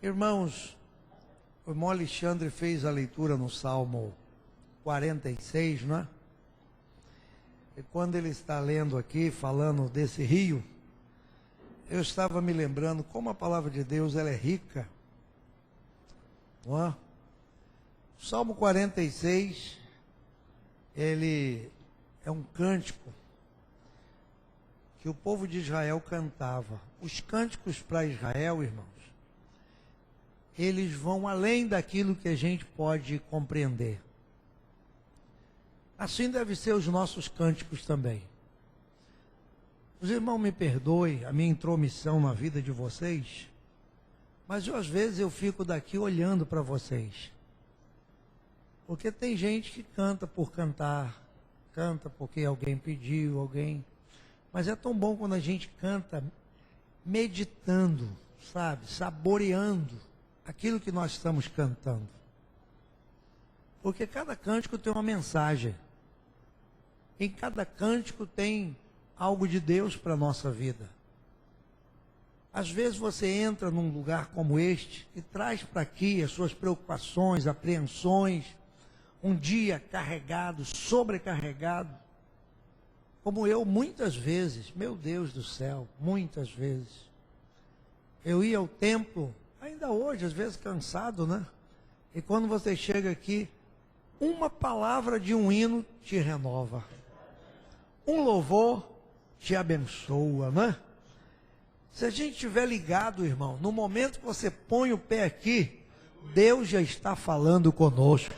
Irmãos, o irmão Alexandre fez a leitura no Salmo 46, não é? E quando ele está lendo aqui, falando desse rio, eu estava me lembrando como a palavra de Deus ela é rica, não é? O Salmo 46, ele é um cântico que o povo de Israel cantava. Os cânticos para Israel, irmãos, eles vão além daquilo que a gente pode compreender. Assim devem ser os nossos cânticos também. Os irmãos me perdoem a minha intromissão na vida de vocês, mas às vezes eu fico daqui olhando para vocês. Porque tem gente que canta por cantar, canta porque alguém pediu, mas é tão bom quando a gente canta meditando, sabe, saboreando aquilo que nós estamos cantando. Porque cada cântico tem uma mensagem. Em cada cântico tem algo de Deus para a nossa vida. Às vezes você entra num lugar como este e traz para aqui as suas preocupações, apreensões, um dia carregado, sobrecarregado, como eu muitas vezes, meu Deus do céu, muitas vezes. Eu ia ao templo, ainda hoje, às vezes cansado, né? E quando você chega aqui, uma palavra de um hino te renova. Um louvor te abençoa, né? Se a gente estiver ligado, irmão, no momento que você põe o pé aqui, Deus já está falando conosco.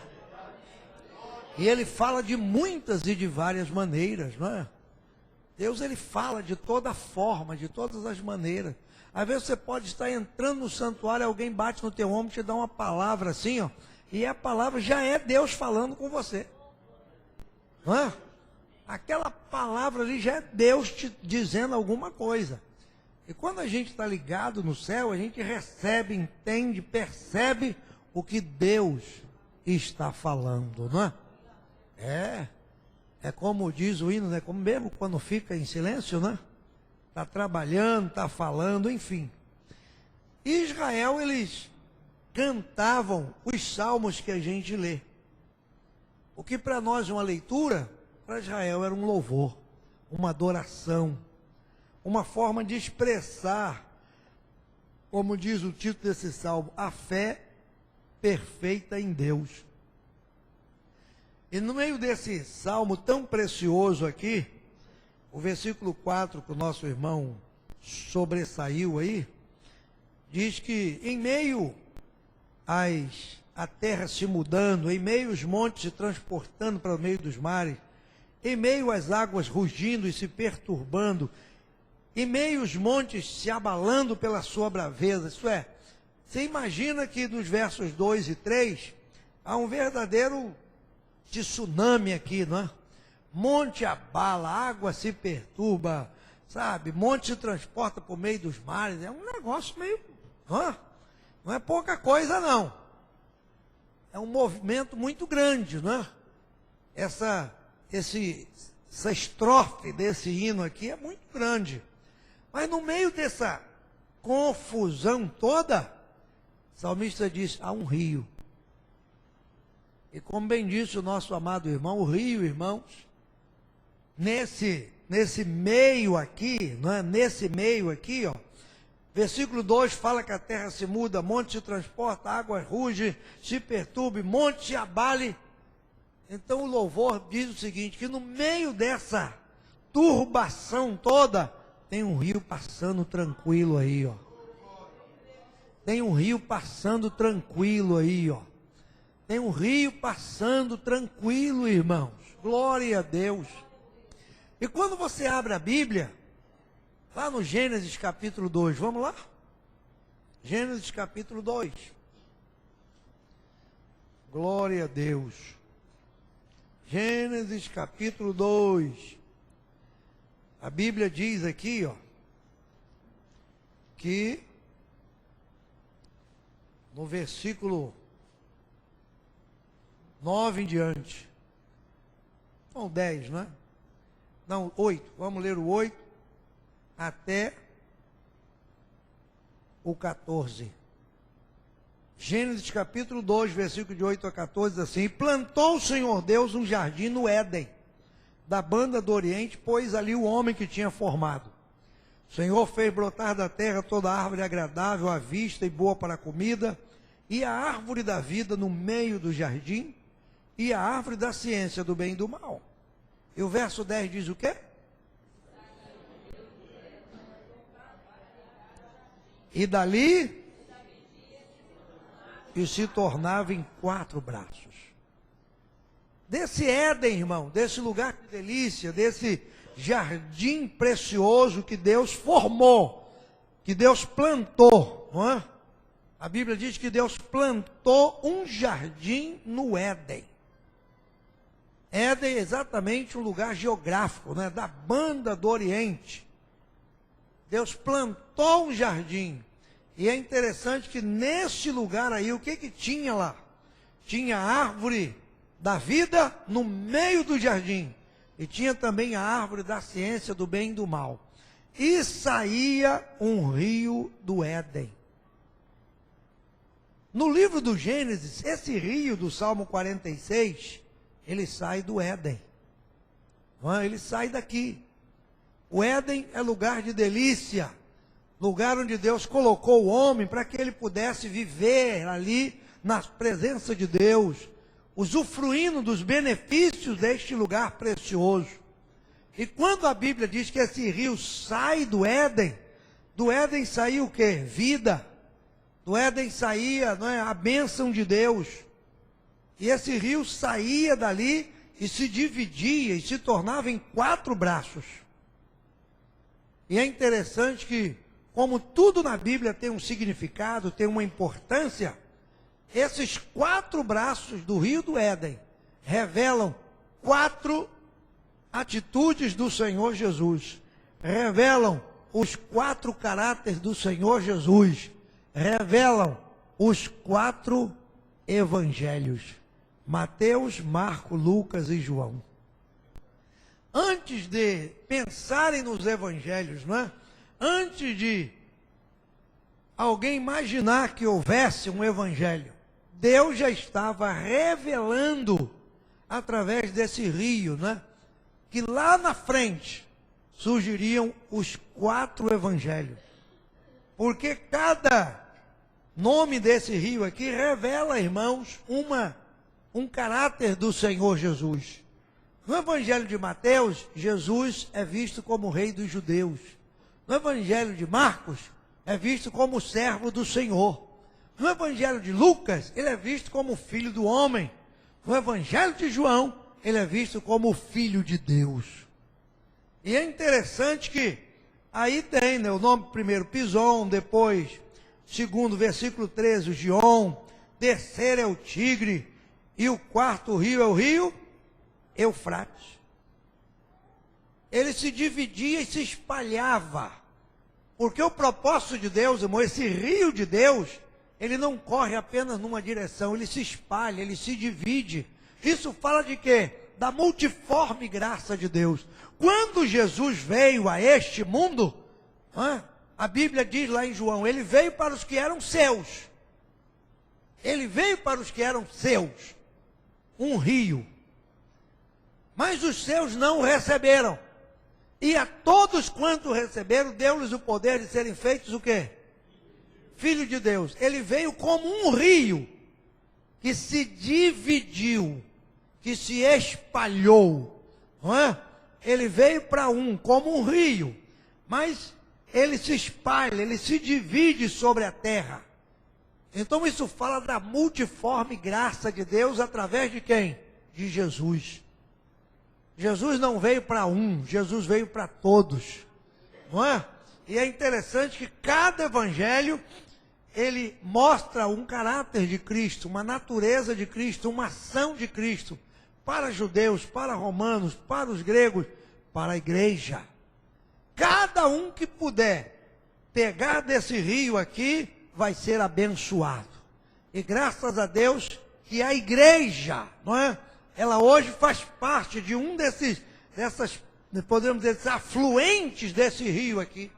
E Ele fala de muitas e de várias maneiras, não é? Deus, Ele fala de toda forma, de todas as maneiras. Às vezes você pode estar entrando no santuário, alguém bate no teu ombro, te dá uma palavra assim, ó, e a palavra já é Deus falando com você. Não é? Aquela palavra ali já é Deus te dizendo alguma coisa. E quando a gente está ligado no céu, a gente recebe, entende, percebe o que Deus está falando, não é? É como diz o hino, né? Como mesmo quando fica em silêncio, né? Está trabalhando, está falando, enfim. Israel, eles cantavam os salmos que a gente lê. O que para nós é uma leitura, para Israel era um louvor, uma adoração, uma forma de expressar, como diz o título desse salmo, a fé perfeita em Deus. E no meio desse salmo tão precioso aqui, o versículo 4 que o nosso irmão sobressaiu aí, diz que em meio a terra se mudando, em meio os montes se transportando para o meio dos mares, em meio às águas rugindo e se perturbando, em meio os montes se abalando pela sua braveza. Isso é, você imagina que dos versos 2 e 3, há um verdadeiro tsunami aqui, não é? Monte abala, água se perturba, sabe? Monte se transporta por meio dos mares. É um negócio meio... Não é pouca coisa, não. É um movimento muito grande, não é? Essa estrofe desse hino aqui é muito grande. Mas no meio dessa confusão toda, o salmista diz, há um rio. E como bem disse o nosso amado irmão, o rio, irmãos, nesse meio aqui, não é? Nesse meio aqui, ó, versículo 2 fala que a terra se muda, monte se transporta, água ruge, se perturbe, monte se abale. Então o louvor diz o seguinte, que no meio dessa turbação toda, tem um rio passando tranquilo aí, ó. Tem um rio passando tranquilo aí, ó. Tem um rio passando tranquilo, irmãos. Glória a Deus. E quando você abre a Bíblia, lá no Gênesis capítulo 2, vamos lá? Gênesis capítulo 2. Glória a Deus. Gênesis capítulo 2. A Bíblia diz aqui, ó, que no versículo 9 em diante. São 10, não é? Não, 8. Vamos ler o 8 até o 14. Gênesis capítulo 2, versículo de 8 a 14, diz assim: E plantou o Senhor Deus um jardim no Éden, da banda do Oriente, pois ali o homem que tinha formado. O Senhor fez brotar da terra toda árvore agradável à vista e boa para a comida, e a árvore da vida no meio do jardim, e a árvore da ciência do bem e do mal. E o verso 10 diz o quê? E dali, e se tornava em 4 braços. Desse Éden, irmão, desse lugar de delícia, desse jardim precioso que Deus formou, que Deus plantou, não é? A Bíblia diz que Deus plantou um jardim no Éden. Éden é exatamente um lugar geográfico, né, da banda do Oriente. Deus plantou um jardim. E é interessante que nesse lugar aí, o que tinha lá? Tinha a árvore da vida no meio do jardim. E tinha também a árvore da ciência do bem e do mal. E saía um rio do Éden. No livro do Gênesis, esse rio do Salmo 46, ele sai do Éden. Ele sai daqui. O Éden é lugar de delícia, lugar onde Deus colocou o homem para que ele pudesse viver ali na presença de Deus, usufruindo dos benefícios deste lugar precioso. E quando a Bíblia diz que esse rio sai do Éden saiu o quê? Vida. Do Éden saía, não é, a bênção de Deus. E esse rio saía dali e se dividia e se tornava em 4 braços. E é interessante que, como tudo na Bíblia tem um significado, tem uma importância, esses 4 braços do rio do Éden revelam 4 atitudes do Senhor Jesus, revelam os 4 caráteres do Senhor Jesus, revelam os 4 evangelhos: Mateus, Marcos, Lucas e João. Antes de pensarem nos evangelhos, não é? Antes de alguém imaginar que houvesse um evangelho, Deus já estava revelando através desse rio, né? Que lá na frente surgiriam os 4 evangelhos. Porque cada nome desse rio aqui revela, irmãos, um caráter do Senhor Jesus. No Evangelho de Mateus, Jesus é visto como rei dos judeus. No Evangelho de Marcos, é visto como servo do Senhor. No Evangelho de Lucas, ele é visto como filho do homem. No Evangelho de João, ele é visto como filho de Deus. E é interessante que aí tem, né, o nome primeiro Pison, depois segundo versículo 13 o Gion, terceiro é o Tigre, e o 4º rio é o rio Eufrates. Ele se dividia e se espalhava. Porque o propósito de Deus, irmão, esse rio de Deus, ele não corre apenas numa direção, ele se espalha, ele se divide. Isso fala de quê? Da multiforme graça de Deus. Quando Jesus veio a este mundo, a Bíblia diz lá em João, ele veio para os que eram seus. Ele veio para os que eram seus. Um rio. Mas os seus não o receberam. E a todos quanto receberam, deu-lhes o poder de serem feitos o quê? Filho de Deus. Ele veio como um rio que se dividiu, que se espalhou. Não é? Ele veio para como um rio, mas ele se espalha, ele se divide sobre a terra. Então isso fala da multiforme graça de Deus através de quem? De Jesus. Jesus não veio para Jesus veio para todos, não é? E é interessante que cada evangelho, ele mostra um caráter de Cristo, uma natureza de Cristo, uma ação de Cristo, para judeus, para romanos, para os gregos, para a igreja. Cada um que puder pegar desse rio aqui, vai ser abençoado. E graças a Deus que a igreja, não é? Ela hoje faz parte de dessas, podemos dizer, afluentes desse rio aqui.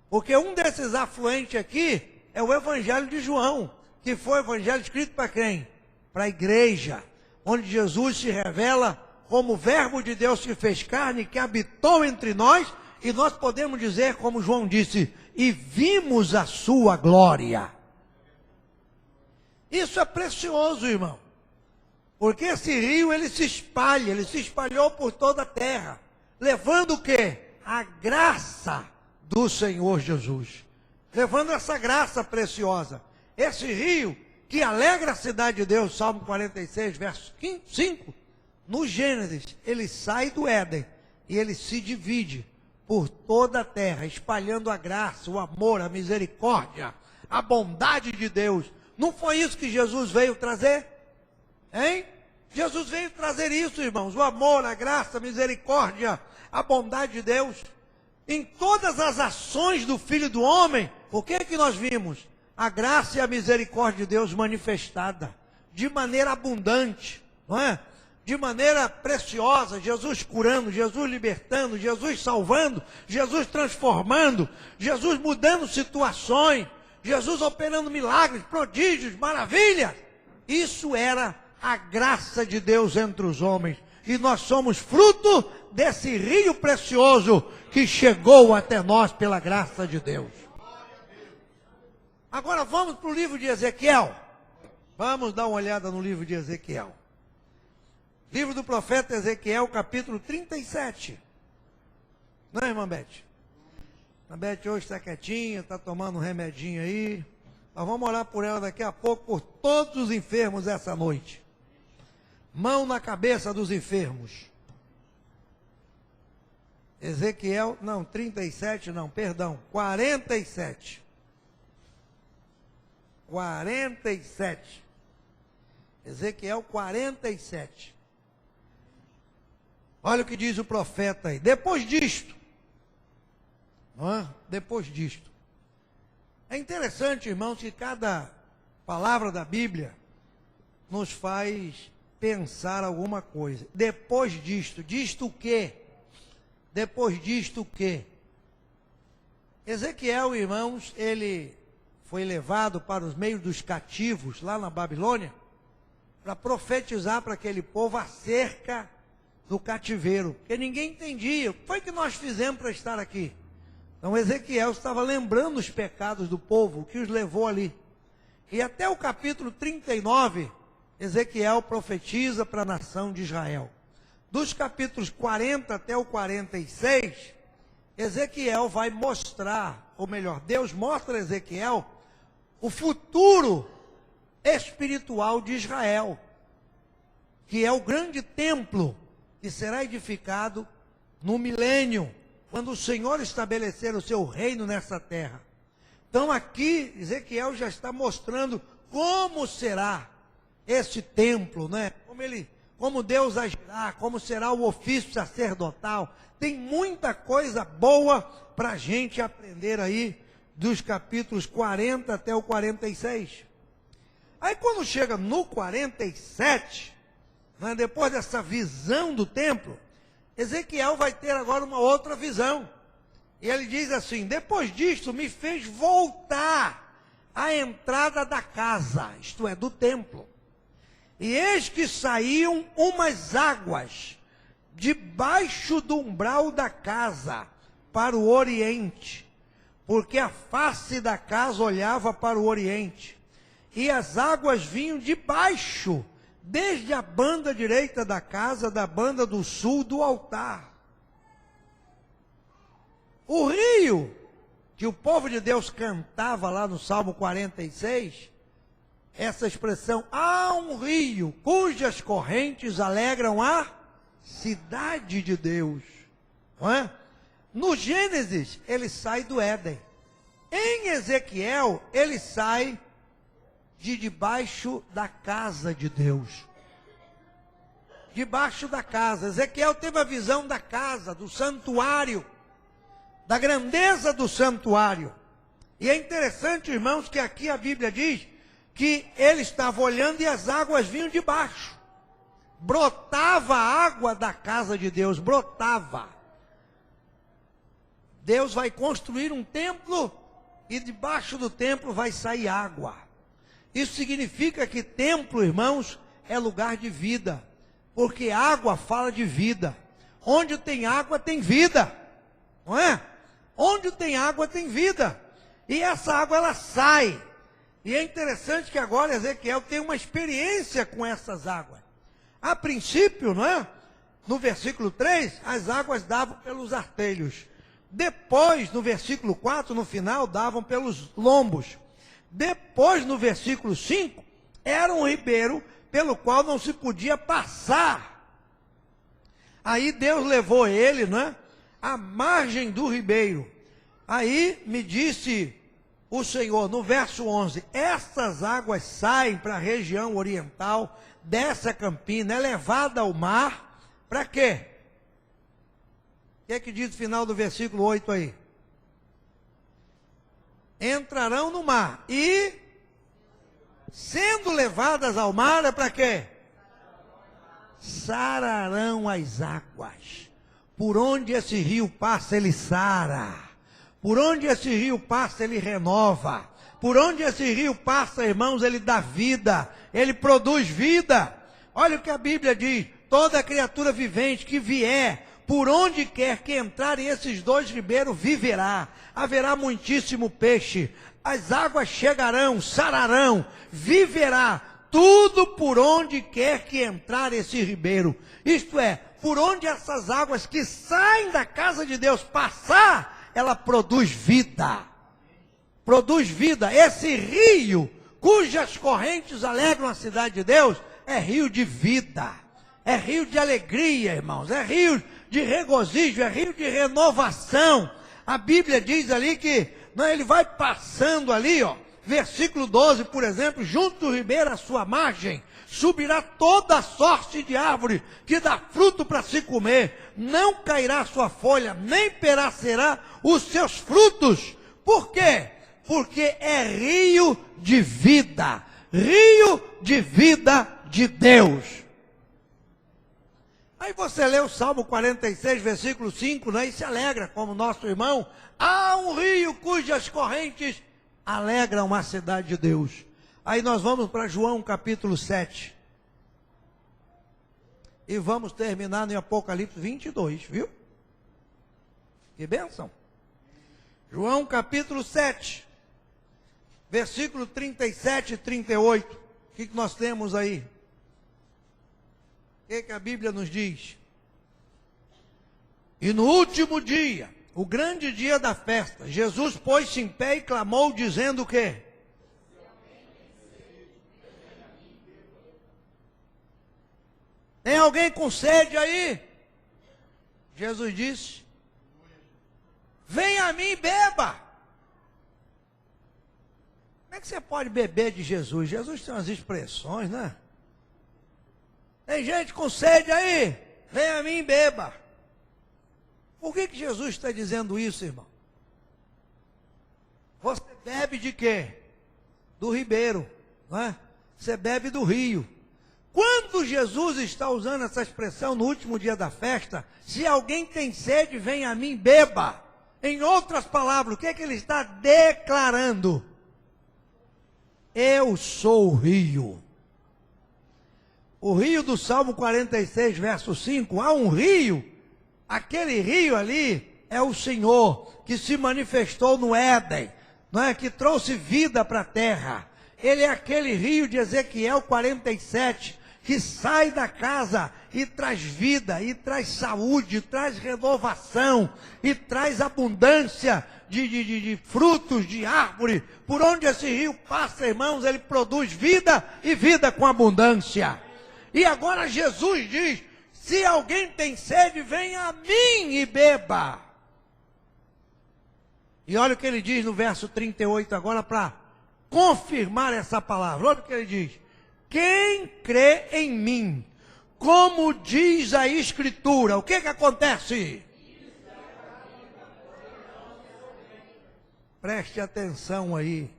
Porque um desses afluentes aqui é o Evangelho de João, que foi o Evangelho escrito para quem? Para a igreja, onde Jesus se revela como o Verbo de Deus que fez carne, que habitou entre nós, e nós podemos dizer, como João disse, e vimos a sua glória. Isso é precioso, irmão, porque esse rio, ele se espalha, ele se espalhou por toda a terra, levando o quê? A graça do Senhor Jesus, levando essa graça preciosa, esse rio que alegra a cidade de Deus, Salmo 46, verso 5, no Gênesis, ele sai do Éden, e ele se divide por toda a terra, espalhando a graça, o amor, a misericórdia, a bondade de Deus. Não foi isso que Jesus veio trazer? Hein? Jesus veio trazer isso, irmãos, o amor, a graça, a misericórdia, a bondade de Deus. Em todas as ações do Filho do Homem, o que é que nós vimos? A graça e a misericórdia de Deus manifestada, de maneira abundante, não é? De maneira preciosa, Jesus curando, Jesus libertando, Jesus salvando, Jesus transformando, Jesus mudando situações, Jesus operando milagres, prodígios, maravilhas. Isso era a graça de Deus entre os homens. E nós somos fruto desse rio precioso que chegou até nós pela graça de Deus. Agora vamos para o livro de Ezequiel. Vamos dar uma olhada no livro de Ezequiel. Livro do profeta Ezequiel, capítulo 37. Não é, irmã Beth? A Beth hoje está quietinha, está tomando um remedinho aí. Nós vamos orar por ela daqui a pouco, por todos os enfermos essa noite. Mão na cabeça dos enfermos. Ezequiel, não, 37 não, perdão, 47. 47. Ezequiel 47. Olha o que diz o profeta aí. Depois disto. Depois disto. É interessante, irmãos, que cada palavra da Bíblia nos faz pensar alguma coisa. Depois disto. Disto o quê? Depois disto o quê? Ezequiel, irmãos, ele foi levado para os meios dos cativos, lá na Babilônia, para profetizar para aquele povo acerca do cativeiro, porque ninguém entendia. O que foi que nós fizemos para estar aqui? Então Ezequiel estava lembrando os pecados do povo, o que os levou ali. E até o capítulo 39, Ezequiel profetiza para a nação de Israel. Dos capítulos 40 até o 46, Ezequiel vai mostrar, ou melhor, Deus mostra a Ezequiel o futuro espiritual de Israel, que é o grande templo que será edificado no milênio, quando o Senhor estabelecer o seu reino nessa terra. Então aqui Ezequiel já está mostrando como será esse templo, né? Como Deus agirá, como será o ofício sacerdotal. Tem muita coisa boa para a gente aprender aí, dos capítulos 40 até o 46. Aí quando chega no 47, né, depois dessa visão do templo, Ezequiel vai ter agora uma outra visão. E ele diz assim: depois disto me fez voltar à entrada da casa, isto é, do templo. E eis que saíam umas águas debaixo do umbral da casa para o oriente, porque a face da casa olhava para o oriente, e as águas vinham de baixo, desde a banda direita da casa, da banda do sul do altar. O rio que o povo de Deus cantava lá no Salmo 46, essa expressão, há um rio cujas correntes alegram a cidade de Deus, não é? No Gênesis, ele sai do Éden. Em Ezequiel, ele sai de debaixo da casa de Deus. Debaixo da casa. Ezequiel teve a visão da casa, do santuário, da grandeza do santuário. E é interessante, irmãos, que aqui a Bíblia diz que ele estava olhando e as águas vinham de baixo. Brotava a água da casa de Deus, brotava. Deus vai construir um templo e debaixo do templo vai sair água. Isso significa que templo, irmãos, é lugar de vida, porque água fala de vida. Onde tem água tem vida, não é? Onde tem água tem vida. E essa água ela sai. E é interessante que agora Ezequiel tem uma experiência com essas águas. A princípio, não é? No versículo 3, as águas davam pelos artelhos. Depois, no versículo 4, no final, davam pelos lombos. Depois, no versículo 5, era um ribeiro pelo qual não se podia passar. Aí Deus levou ele, não é? À margem do ribeiro. Aí me disse o Senhor, no verso 11, essas águas saem para a região oriental dessa campina, é levada ao mar, para quê? O que diz o final do versículo 8 aí? Entrarão no mar e, sendo levadas ao mar, é para quê? Sararão as águas. Por onde esse rio passa, ele sara. Por onde esse rio passa, ele renova. Por onde esse rio passa, irmãos, ele dá vida. Ele produz vida. Olha o que a Bíblia diz. Toda criatura vivente que vier, por onde quer que entrarem esses dois ribeiros, viverá. Haverá muitíssimo peixe. As águas chegarão, sararão, viverá. Tudo por onde quer que entrar esse ribeiro. Isto é, por onde essas águas que saem da casa de Deus passar, ela produz vida. Produz vida. Esse rio, cujas correntes alegram a cidade de Deus, é rio de vida. É rio de alegria, irmãos. É rio de regozijo, é rio de renovação. A Bíblia diz ali que ele vai passando ali, ó. Versículo 12, por exemplo, junto do ribeiro à sua margem, subirá toda sorte de árvore que dá fruto para se comer, não cairá sua folha, nem perecerá os seus frutos. Por quê? Porque é rio de vida de Deus. Aí você lê o Salmo 46, versículo 5, né, e se alegra, como nosso irmão, há um rio cujas correntes alegram a cidade de Deus. Aí nós vamos para João capítulo 7. E vamos terminar no Apocalipse 22, viu? Que bênção. João capítulo 7, versículo 37 e 38. O que nós temos aí? O que a Bíblia nos diz? E no último dia, o grande dia da festa, Jesus pôs-se em pé e clamou, dizendo o quê? Tem alguém com sede aí? Jesus disse, vem a mim e beba. Como é que você pode beber de Jesus? Jesus tem umas expressões, né? Tem gente com sede aí? Vem a mim e beba. Por que Jesus está dizendo isso, irmão? Você bebe de quê? Do ribeiro, não é? Você bebe do rio. Quando Jesus está usando essa expressão no último dia da festa, se alguém tem sede, vem a mim, beba. Em outras palavras, o que ele está declarando? Eu sou o rio. O rio do Salmo 46, verso 5, há um rio, aquele rio ali é o Senhor, que se manifestou no Éden, não é? Que trouxe vida para a terra. Ele é aquele rio de Ezequiel 47, que sai da casa e traz vida, e traz saúde, traz renovação, e traz abundância de frutos, de árvore. Por onde esse rio passa, irmãos, ele produz vida e vida com abundância. E agora Jesus diz, se alguém tem sede, venha a mim e beba. E olha o que ele diz no verso 38 agora para confirmar essa palavra. Olha o que ele diz. Quem crê em mim, como diz a Escritura, o que acontece? Preste atenção aí.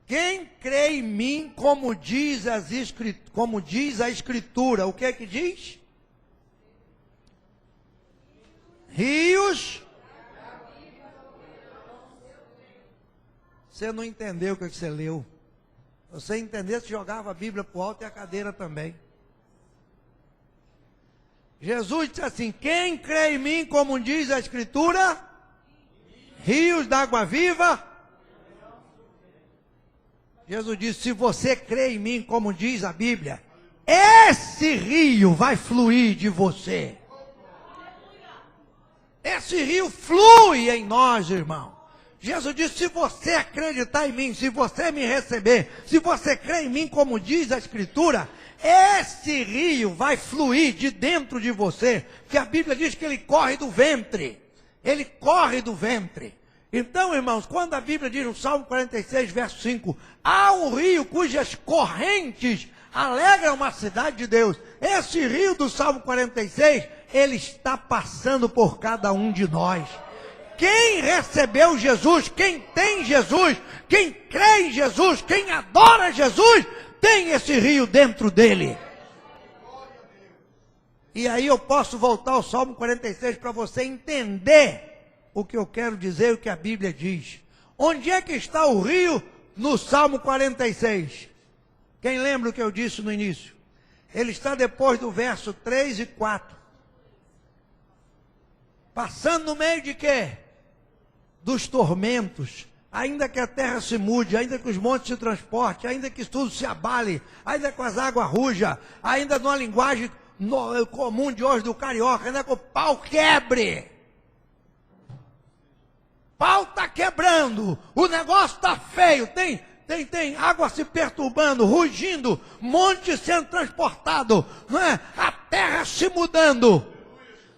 Quem crê em mim, como diz a Escritura, o que é que diz? Rios você não entendeu o que você leu. Se você entendesse, jogava a Bíblia para o alto e a cadeira também. Jesus disse assim: quem crê em mim, como diz a Escritura, rios d'água viva. Jesus disse: se você crê em mim, como diz a Bíblia, esse rio vai fluir de você. Esse rio flui em nós, irmão. Jesus disse: se você acreditar em mim, se você me receber, se você crê em mim, como diz a Escritura, esse rio vai fluir de dentro de você, que a Bíblia diz que ele corre do ventre. Ele corre do ventre. Então, irmãos, quando a Bíblia diz no Salmo 46, verso 5, há um rio cujas correntes alegram uma cidade de Deus. Esse rio do Salmo 46, ele está passando por cada um de nós. Quem recebeu Jesus, quem tem Jesus, quem crê em Jesus, quem adora Jesus, tem esse rio dentro dele. E aí eu posso voltar ao Salmo 46 para você entender o que eu quero dizer, o que a Bíblia diz. Onde é que está o rio no Salmo 46? Quem lembra o que eu disse no início? Ele está depois do verso 3 e 4. Passando no meio de quê? Dos tormentos. Ainda que a terra se mude, ainda que os montes se transportem, ainda que tudo se abale, ainda que as águas rujam, ainda numa linguagem comum de hoje do carioca, ainda que o pau quebre. Pau está quebrando, o negócio está feio, tem água se perturbando, rugindo, monte sendo transportado, não é? A terra se mudando.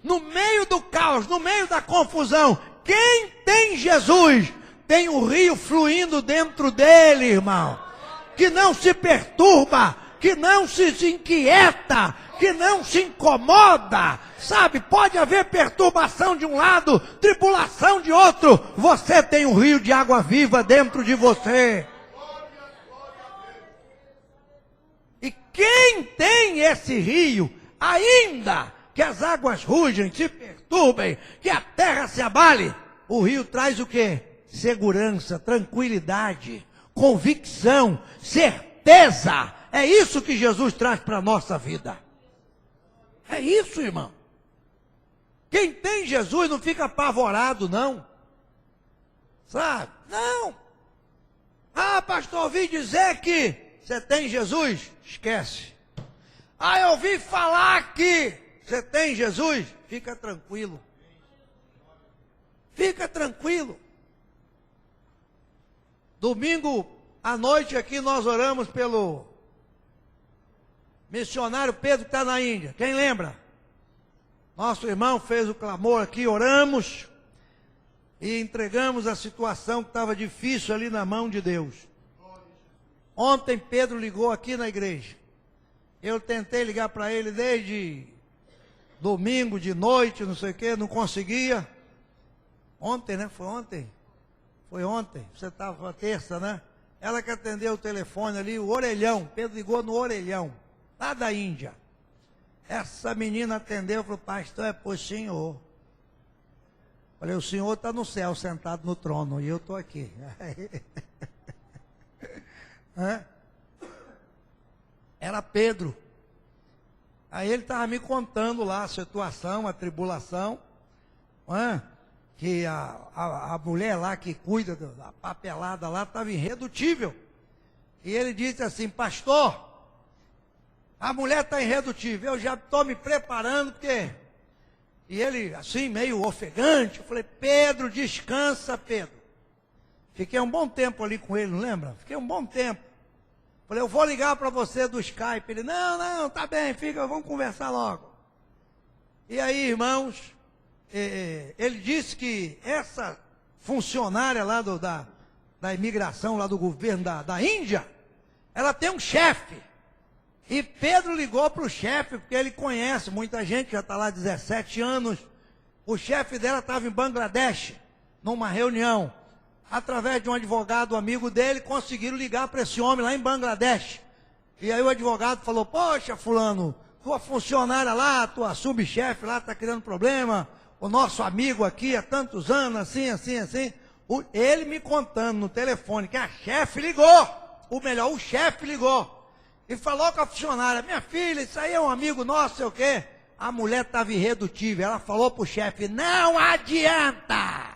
No meio do caos, no meio da confusão, quem tem Jesus, tem um rio fluindo dentro dele, irmão, que não se perturba, que não se inquieta, que não se incomoda, sabe? Pode haver perturbação de um lado, tribulação de outro, você tem um rio de água viva dentro de você. E quem tem esse rio, ainda que as águas rugem, se perturbem, que a terra se abale, o rio traz o quê? Segurança, tranquilidade, convicção, certeza. É isso que Jesus traz para a nossa vida. É isso, irmão. Quem tem Jesus não fica apavorado, não. Sabe? Não. Ah, pastor, ouvi dizer que você tem Jesus? Esquece. Ah, eu ouvi falar que você tem Jesus? Fica tranquilo. Fica tranquilo. Domingo à noite aqui nós oramos pelo missionário Pedro que está na Índia. Quem lembra? Nosso irmão fez o clamor aqui, oramos e entregamos a situação que estava difícil ali na mão de Deus. Ontem Pedro ligou aqui na igreja. Eu tentei ligar para ele desde domingo de noite, não sei o que, não conseguia. Ontem, né? Foi ontem? Foi ontem, você estava terça, né? Ela que atendeu o telefone ali, o orelhão, Pedro ligou no orelhão, lá da Índia. Essa menina atendeu e falou: pastor, é por senhor. Falei: o senhor está no céu, sentado no trono, e eu estou aqui. Era Pedro. Aí ele estava me contando lá a situação, a tribulação, que a mulher lá que cuida da papelada lá estava irredutível. E ele disse assim: pastor, a mulher está irredutível, eu já estou me preparando, porque... E ele, assim, meio ofegante, eu falei: Pedro, descansa, Pedro. Fiquei um bom tempo ali com ele, não lembra? Fiquei um bom tempo. Falei: eu vou ligar para você do Skype. Ele: não, tá bem, fica, vamos conversar logo. E aí, irmãos, ele disse que essa funcionária lá da imigração, lá do governo da Índia, ela tem um chefe. E Pedro ligou para o chefe, porque ele conhece muita gente, já está lá há 17 anos. O chefe dela estava em Bangladesh, numa reunião. Através de um advogado amigo dele, conseguiram ligar para esse homem lá em Bangladesh. E aí o advogado falou: poxa, fulano, tua funcionária lá, tua subchefe lá está criando problema. O nosso amigo aqui há tantos anos, assim. Ele me contando no telefone que a chefe ligou, o chefe ligou, e falou com a funcionária: minha filha, isso aí é um amigo nosso, sei o quê. A mulher estava irredutível, ela falou para o chefe: não adianta!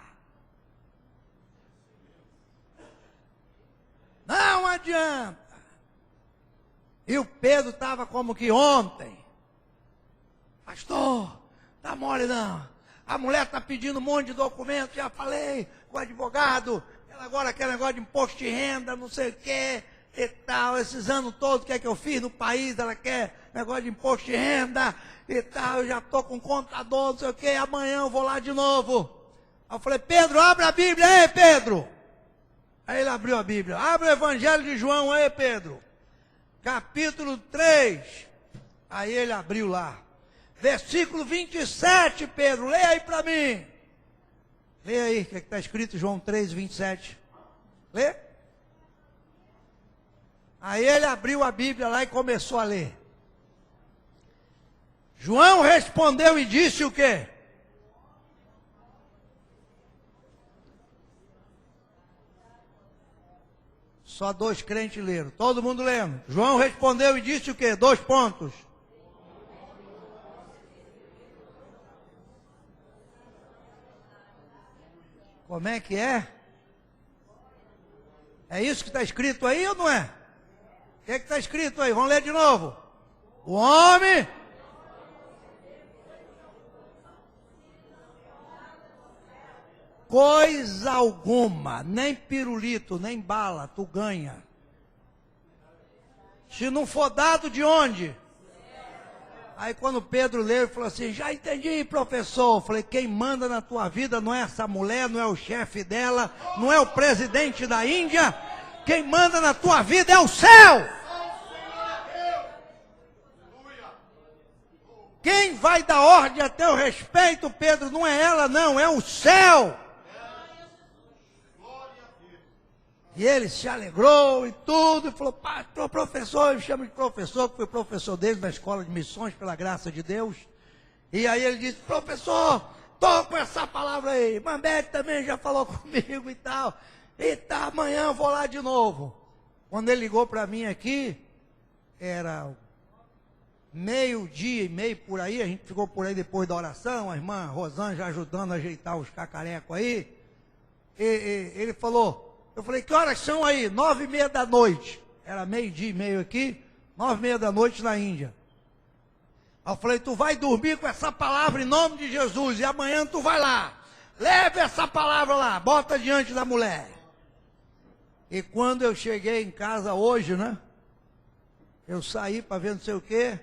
Não adianta! E o Pedro estava como que ontem: pastor, tá mole não. A mulher está pedindo um monte de documento, já falei com o advogado, ela agora quer negócio de imposto de renda, não sei o quê, e tal. Esses anos todos, o que é que eu fiz no país, ela quer negócio de imposto de renda, e tal. Eu já estou com contador, não sei o quê, amanhã eu vou lá de novo. Aí eu falei: Pedro, abre a Bíblia aí, Pedro. Aí ele abriu a Bíblia. Abre o Evangelho de João aí, Pedro. Capítulo 3. Aí ele abriu lá. Versículo 27, Pedro, leia aí para mim. Leia aí, o que está escrito, João 3, 27. Lê. Aí ele abriu a Bíblia lá e começou a ler. João respondeu e disse o quê? Só 2 crentes leram, todo mundo lendo. João respondeu e disse o quê? 2 pontos. Como é que é? É isso que está escrito aí ou não é? O que está escrito aí? Vamos ler de novo. O homem... coisa alguma, nem pirulito, nem bala, tu ganha. Se não for dado de onde? Aí quando Pedro leu, ele falou assim: já entendi, professor. Eu falei: quem manda na tua vida não é essa mulher, não é o chefe dela, não é o presidente da Índia. Quem manda na tua vida é o céu. Quem vai dar ordem a teu respeito, Pedro, não é ela não, é o céu. E ele se alegrou e tudo, e falou: pastor, professor, eu chamo de professor, que foi professor dele na escola de missões, pela graça de Deus. E aí ele disse: professor, estou com essa palavra aí, Mambete também já falou comigo e tal, amanhã eu vou lá de novo. Quando ele ligou para mim aqui, era 12:30 por aí, a gente ficou por aí depois da oração, a irmã Rosângela já ajudando a ajeitar os cacarecos aí, e ele falou... Eu falei: que horas são aí? 9:30 da noite. Era 12:30 aqui, 9:30 da noite na Índia. Eu falei: tu vai dormir com essa palavra em nome de Jesus, e amanhã tu vai lá. Leve essa palavra lá, bota diante da mulher. E quando eu cheguei em casa hoje, né? Eu saí para ver não sei o quê,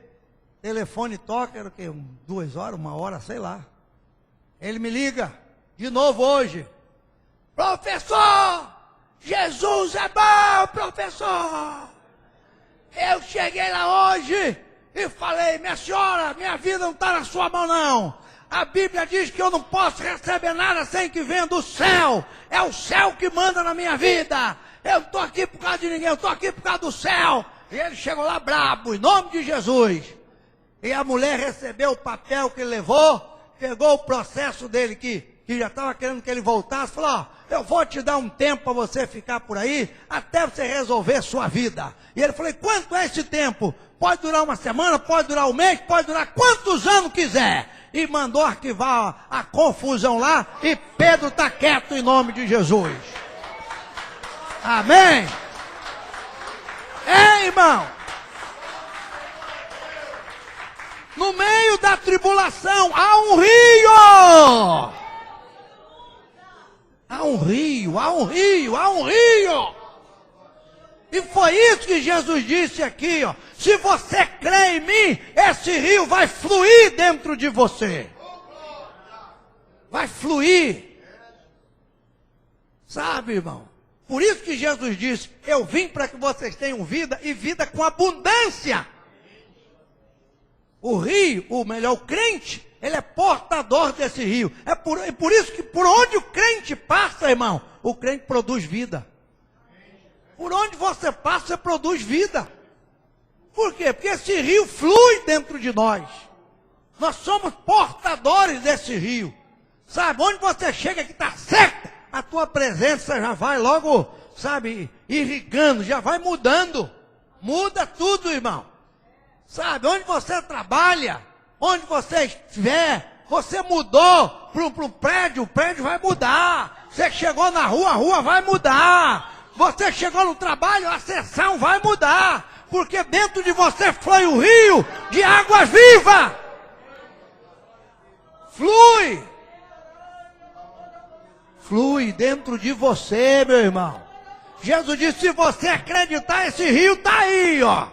telefone toca, era o quê? 2 horas, 1 hora, sei lá. Ele me liga, de novo hoje: professor! Jesus é bom, professor. Eu cheguei lá hoje e falei: minha senhora, minha vida não está na sua mão não. A Bíblia diz que eu não posso receber nada sem que venha do céu. É o céu que manda na minha vida. Eu não estou aqui por causa de ninguém, eu estou aqui por causa do céu. E ele chegou lá brabo, em nome de Jesus. E a mulher recebeu o papel que ele levou, pegou o processo dele que já estava querendo que ele voltasse, falou: ó, eu vou te dar um tempo para você ficar por aí, até você resolver sua vida. E ele falou: quanto é esse tempo? Pode durar 1 semana, pode durar 1 mês, pode durar quantos anos quiser. E mandou arquivar a confusão lá, e Pedro está quieto em nome de Jesus. Amém? Ei, irmão! No meio da tribulação há um rio! Há um rio, há um rio, há um rio. E foi isso que Jesus disse aqui, ó: se você crê em mim, esse rio vai fluir dentro de você. Vai fluir. Sabe, irmão? Por isso que Jesus disse: eu vim para que vocês tenham vida, e vida com abundância. O rio, ou melhor, o crente, ele é portador desse rio. É por isso que por onde o crente passa, irmão, o crente produz vida. Por onde você passa, você produz vida. Por quê? Porque esse rio flui dentro de nós. Nós somos portadores desse rio. Sabe, onde você chega que está seco, a tua presença já vai logo, sabe, irrigando, já vai mudando. Muda tudo, irmão. Sabe, onde você trabalha, onde você estiver, você mudou para um prédio, o prédio vai mudar. Você chegou na rua, a rua vai mudar. Você chegou no trabalho, a seção vai mudar. Porque dentro de você flui um rio de água viva. Flui dentro de você, meu irmão. Jesus disse, se você acreditar, esse rio está aí, ó.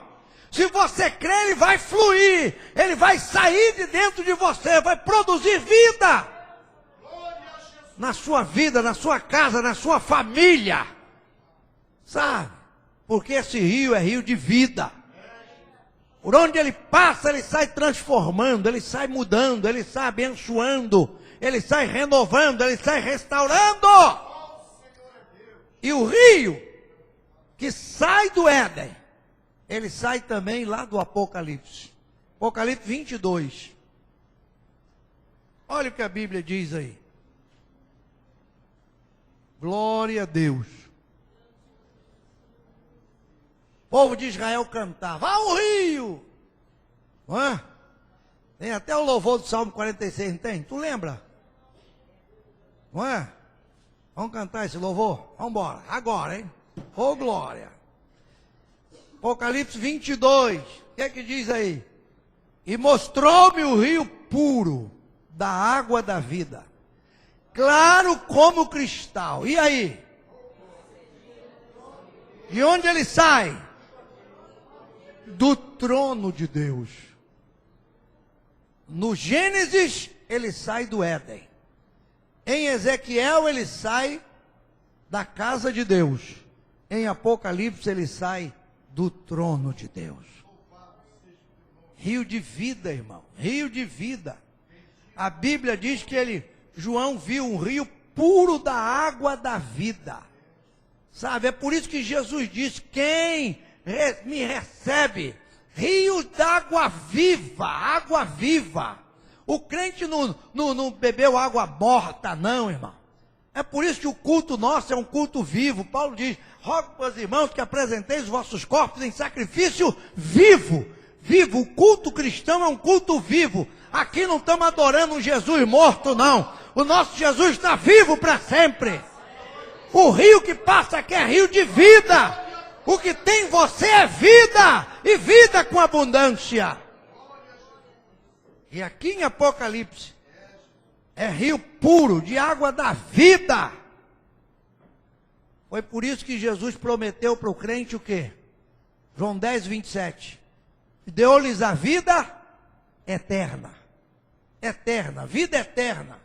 Se você crer, ele vai fluir. Ele vai sair de dentro de você, vai produzir vida. Na sua vida, na sua casa, na sua família. Sabe? Porque esse rio é rio de vida. Por onde ele passa, ele sai transformando, ele sai mudando, ele sai abençoando, ele sai renovando, ele sai restaurando. E o rio que sai do Éden, ele sai também lá do Apocalipse. Apocalipse 22. Olha o que a Bíblia diz aí. Glória a Deus. O povo de Israel cantava, ao rio. Não é? Tem até o louvor do Salmo 46, não tem? Tu lembra? Não é? Vamos cantar esse louvor? Vamos embora, agora, hein? Ô glória. Apocalipse 22, o que é que diz aí? E mostrou-me o rio puro da água da vida, claro como cristal. E aí? De onde ele sai? Do trono de Deus. No Gênesis, ele sai do Éden. Em Ezequiel, ele sai da casa de Deus. Em Apocalipse, ele sai do trono de Deus. Rio de vida, irmão. Rio de vida. A Bíblia diz que João viu um rio puro da água da vida. Sabe, é por isso que Jesus disse, quem me recebe, rio d'água viva, água viva. O crente não bebeu água morta, não, irmão. É por isso que o culto nosso é um culto vivo. Paulo diz, rogo para os irmãos que apresenteis os vossos corpos em sacrifício vivo. Vivo, o culto cristão é um culto vivo. Aqui não estamos adorando um Jesus morto, não. O nosso Jesus está vivo para sempre. O rio que passa aqui é rio de vida. O que tem em você é vida, e vida com abundância. E aqui em Apocalipse, é rio puro, de água da vida. Foi por isso que Jesus prometeu para o crente o quê? João 10, 27. Deu-lhes a vida eterna. Eterna, vida eterna.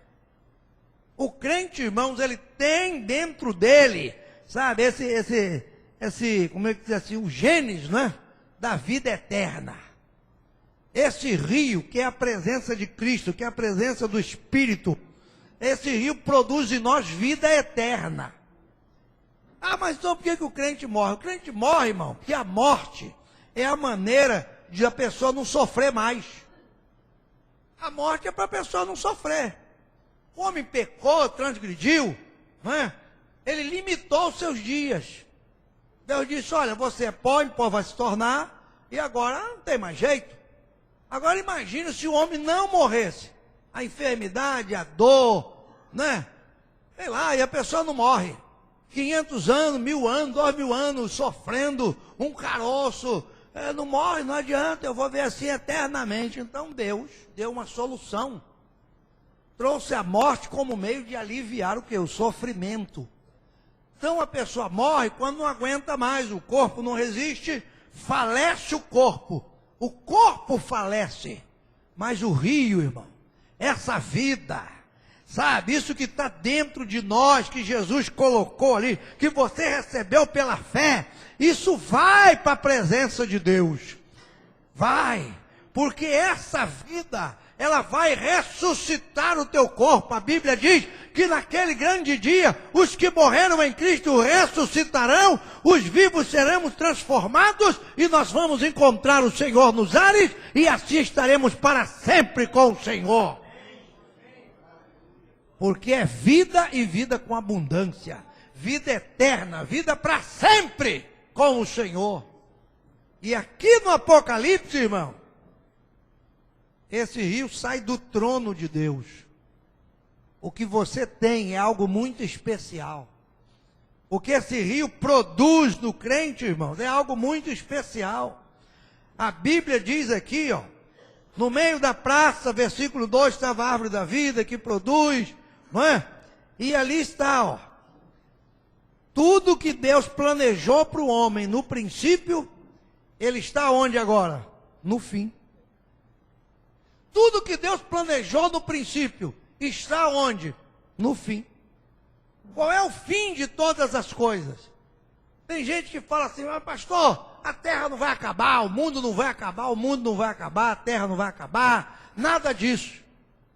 O crente, irmãos, ele tem dentro dele, sabe, esse, como é que diz assim, o genes, né, da vida eterna. Esse rio, que é a presença de Cristo, que é a presença do Espírito, esse rio produz em nós vida eterna. Ah, mas então por que o crente morre? O crente morre, irmão, porque a morte é a maneira de a pessoa não sofrer mais. A morte é para a pessoa não sofrer. O homem pecou, transgrediu, não é? Ele limitou os seus dias. Deus disse, olha, você é pó vai se tornar, e agora não tem mais jeito. Agora imagine se o homem não morresse. A enfermidade, a dor, né? Sei lá, e a pessoa não morre. 500 anos, 1000 anos, 2000 anos, sofrendo, um caroço. Não morre, não adianta, eu vou ver assim eternamente. Então Deus deu uma solução. Trouxe a morte como meio de aliviar o quê? O sofrimento. Então a pessoa morre quando não aguenta mais, o corpo não resiste, falece o corpo. O corpo falece, mas o rio, irmão, essa vida, sabe, isso que está dentro de nós, que Jesus colocou ali, que você recebeu pela fé, isso vai para a presença de Deus. Vai, porque essa vida, ela vai ressuscitar o teu corpo. A Bíblia diz que naquele grande dia, os que morreram em Cristo ressuscitarão, os vivos seremos transformados, e nós vamos encontrar o Senhor nos ares, e assim estaremos para sempre com o Senhor. Porque é vida e vida com abundância, vida eterna, vida para sempre com o Senhor. E aqui no Apocalipse, irmão, esse rio sai do trono de Deus. O que você tem é algo muito especial. O que esse rio produz no crente, irmãos, é algo muito especial. A Bíblia diz aqui, ó, no meio da praça, versículo 2, estava a árvore da vida que produz, não é? E ali está, ó, tudo que Deus planejou para o homem no princípio, ele está onde agora? No fim. Tudo que Deus planejou no princípio, está onde? No fim. Qual é o fim de todas as coisas? Tem gente que fala assim, mas pastor, a terra não vai acabar, o mundo não vai acabar, o mundo não vai acabar, a terra não vai acabar, nada disso.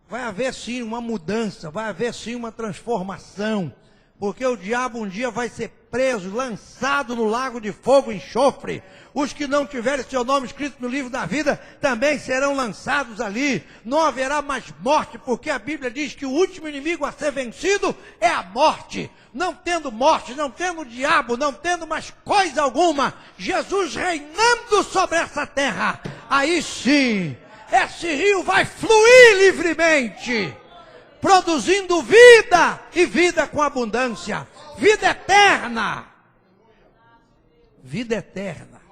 Vai haver sim uma mudança, vai haver sim uma transformação, porque o diabo um dia vai ser preso, lançado no lago de fogo e enxofre. Os que não tiverem seu nome escrito no livro da vida também serão lançados ali. Não haverá mais morte, porque a Bíblia diz que o último inimigo a ser vencido é a morte. Não tendo morte, não tendo diabo, não tendo mais coisa alguma, Jesus reinando sobre essa terra, aí sim, esse rio vai fluir livremente, produzindo vida e vida com abundância, vida eterna. Vida eterna.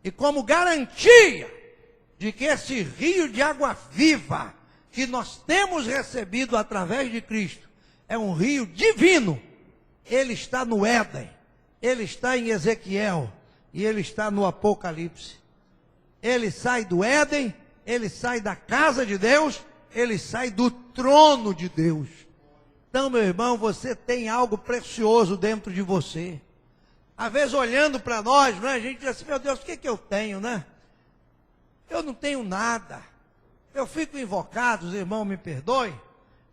E como garantia de que esse rio de água viva que nós temos recebido através de Cristo é um rio divino, ele está no Éden, ele está em Ezequiel e ele está no Apocalipse. Ele sai do Éden, ele sai da casa de Deus, ele sai do trono de Deus. Então, meu irmão, você tem algo precioso dentro de você. Às vezes, olhando para nós, né, a gente diz assim, meu Deus, o que eu tenho, né? Eu não tenho nada. Eu fico invocado, os irmãos me perdoem,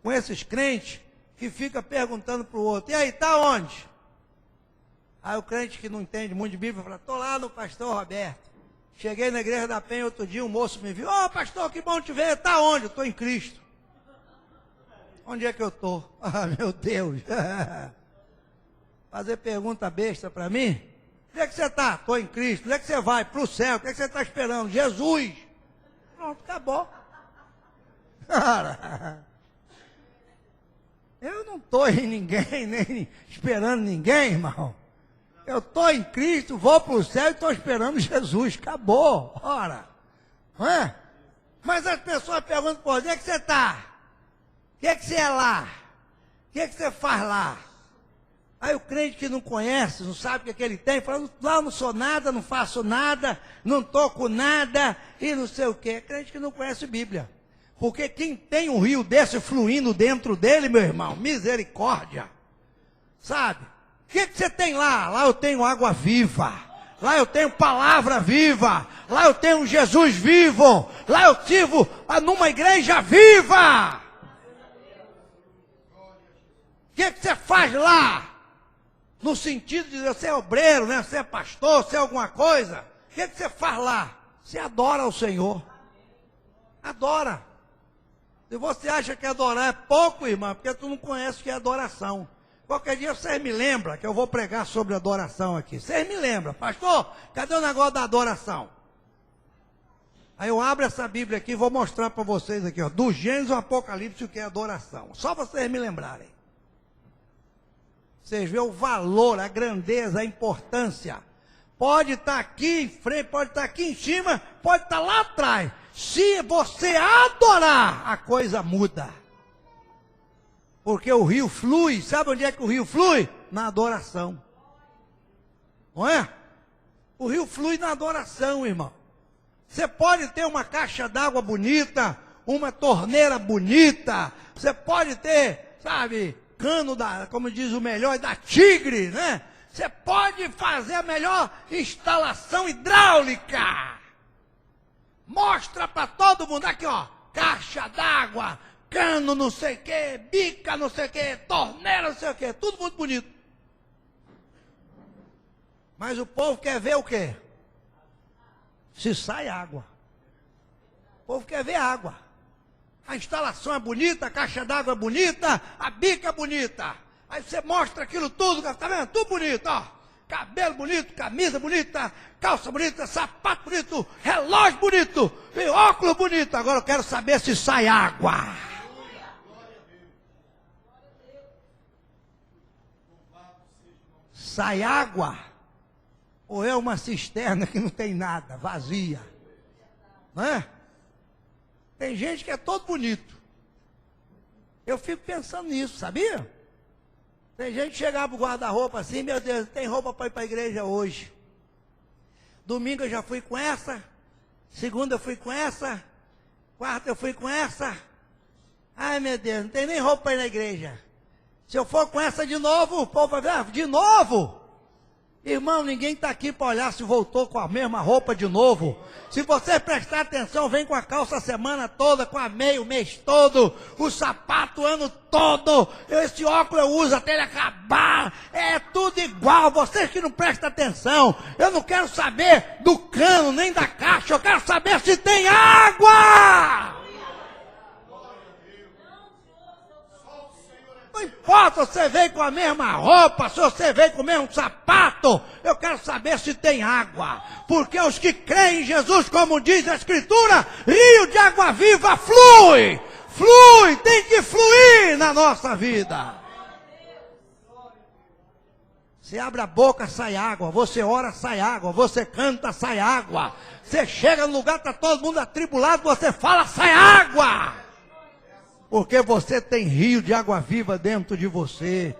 com esses crentes que ficam perguntando para o outro, e aí, está onde? Aí o crente que não entende muito de Bíblia fala, estou lá no pastor Roberto. Cheguei na igreja da Penha outro dia, um moço me viu, ô pastor, que bom te ver, está onde? Eu estou em Cristo. Onde é que eu estou? Ah, meu Deus. Fazer pergunta besta para mim? Onde é que você está? Estou em Cristo. Onde é que você vai? Para o céu. O que é que você está esperando? Jesus. Pronto, acabou. Cara, eu não estou em ninguém, nem esperando ninguém, irmão. Eu estou em Cristo, vou para o céu e estou esperando Jesus. Acabou. Ora. Não é? Mas as pessoas perguntam, pô, onde é que você está? O que é que você é lá? O que é que você faz lá? Aí o crente que não conhece, não sabe o que ele tem, fala, lá eu não sou nada, não faço nada, não toco nada, e não sei o quê. É crente que não conhece Bíblia. Porque quem tem um rio desse fluindo dentro dele, meu irmão, misericórdia. Sabe? O que você tem lá? Lá eu tenho água viva. Lá eu tenho palavra viva. Lá eu tenho Jesus vivo. Lá eu sirvo numa igreja viva. O que você faz lá? No sentido de você é obreiro, né? Você é pastor, você é alguma coisa. O que você faz lá? Você adora o Senhor. Adora. Se você acha que adorar é pouco, irmão, porque tu não conhece o que é adoração. Qualquer dia vocês me lembram que eu vou pregar sobre adoração aqui. Vocês me lembram, pastor, cadê o negócio da adoração? Aí eu abro essa Bíblia aqui e vou mostrar para vocês aqui, ó, do Gênesis ao Apocalipse o que é adoração. Só para vocês me lembrarem. Vocês veem o valor, a grandeza, a importância. Pode estar aqui em frente, pode estar aqui em cima, pode estar lá atrás. Se você adorar, a coisa muda. Porque o rio flui. Sabe onde é que o rio flui? Na adoração. Não é? O rio flui na adoração, irmão. Você pode ter uma caixa d'água bonita, uma torneira bonita. Você pode ter, sabe, cano da, como diz o melhor, da Tigre, né? Você pode fazer a melhor instalação hidráulica. Mostra para todo mundo aqui, ó, caixa d'água, cano não sei o que, bica não sei o que, torneira não sei o que, tudo muito bonito. Mas o povo quer ver o quê? Se sai água. O povo quer ver água. A instalação é bonita, a caixa d'água é bonita, a bica é bonita. Aí você mostra aquilo tudo, tá vendo? Tudo bonito, ó. Cabelo bonito, camisa bonita, calça bonita, sapato bonito, relógio bonito, e óculos bonito. Agora eu quero saber se sai água. Sai água? Ou é uma cisterna que não tem nada, vazia? Não é? Tem gente que é todo bonito. Eu fico pensando nisso, sabia? Tem gente que chegava pro guarda-roupa assim, meu Deus, tem roupa para ir para a igreja hoje. Domingo eu já fui com essa, segunda eu fui com essa, quarta eu fui com essa. Ai meu Deus, não tem nem roupa para ir na igreja. Se eu for com essa de novo, o povo vai ver, de novo? Irmão, ninguém está aqui para olhar se voltou com a mesma roupa de novo. Se você prestar atenção, vem com a calça a semana toda, com a meia o mês todo, o sapato o ano todo. Esse óculos eu uso até ele acabar. É tudo igual. Vocês que não prestam atenção, eu não quero saber do cano nem da caixa, eu quero saber se tem água. Não importa se você veio com a mesma roupa, se você veio com o mesmo sapato, eu quero saber se tem água. Porque os que creem em Jesus, como diz a Escritura, rio de água viva flui. Flui, tem que fluir na nossa vida. Você abre a boca, sai água. Você ora, sai água. Você canta, sai água. Você chega no lugar, está todo mundo atribulado, você fala, sai água. Porque você tem rio de água viva dentro de você.